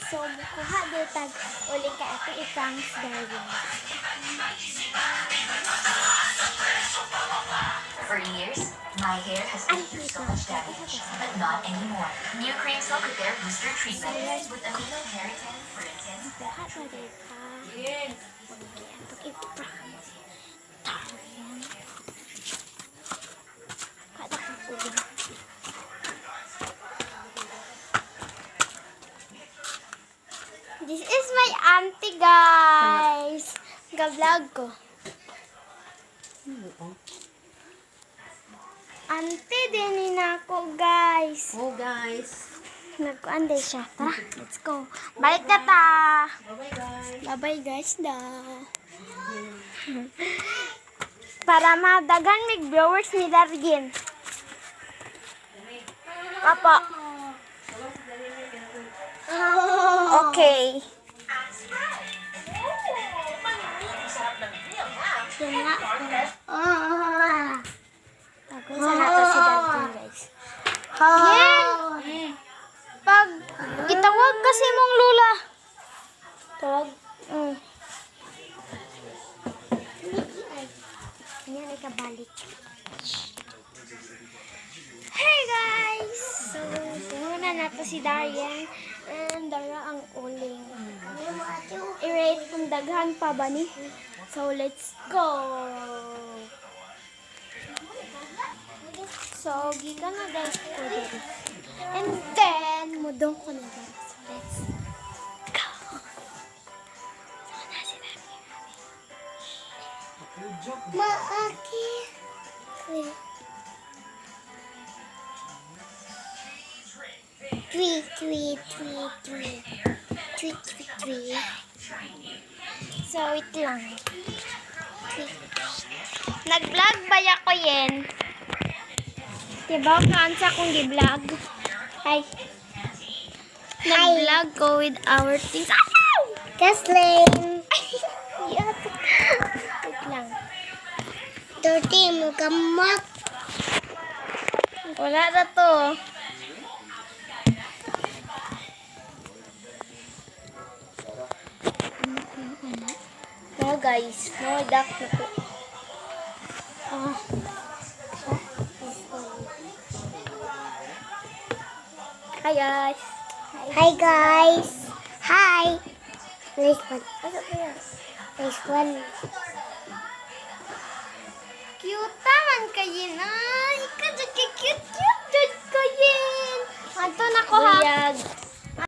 So, mukuha ditag uli ka ito i-pranks Darwin. For years, my hair has been through so much damage, but not anymore. New Cream Silk Repair Booster Treatment with amino keratin for intense Mukuha na dito ka. Uli ito i-pranks Darwin. Kada kong uli. This is my auntie, guys. Ga-vlog ko. Auntie din ako, guys. Oh, guys. Nagkuan din siya. Tara, let's go. Balik na ta. Bye-bye, guys. Bye-bye, guys, da. Para madagan mig viewers ni Dargin. Papa. Okay. Yan nga. Tago sa nato si Dargin, guys. Yan! Pag itawag kasi mong lula. Tawag? Yan ay kabalik. Hey guys! So, muna na to si Darian. And Dara ang uling. I-rate kung daghan pa ba ni? So, let's go! So, giga na guys ko din. And then, mudong ko na guys. Let's go! So, na si Darian. Maaki. Tweet. So, wait lang. Nag-vlog ba ako yen? Diba kaansa kong gi-vlog? Hi. Nag-vlog ko with our things. Ayaw! Kaslin! Wait lang. Dirty mo kamot. Wala na to. No guys, no duck na to. Hi guys. Hi guys. Hi. Nice one. Nice one. Cute naman kayo na. Ikaw cute kayin. Ato na ko ha.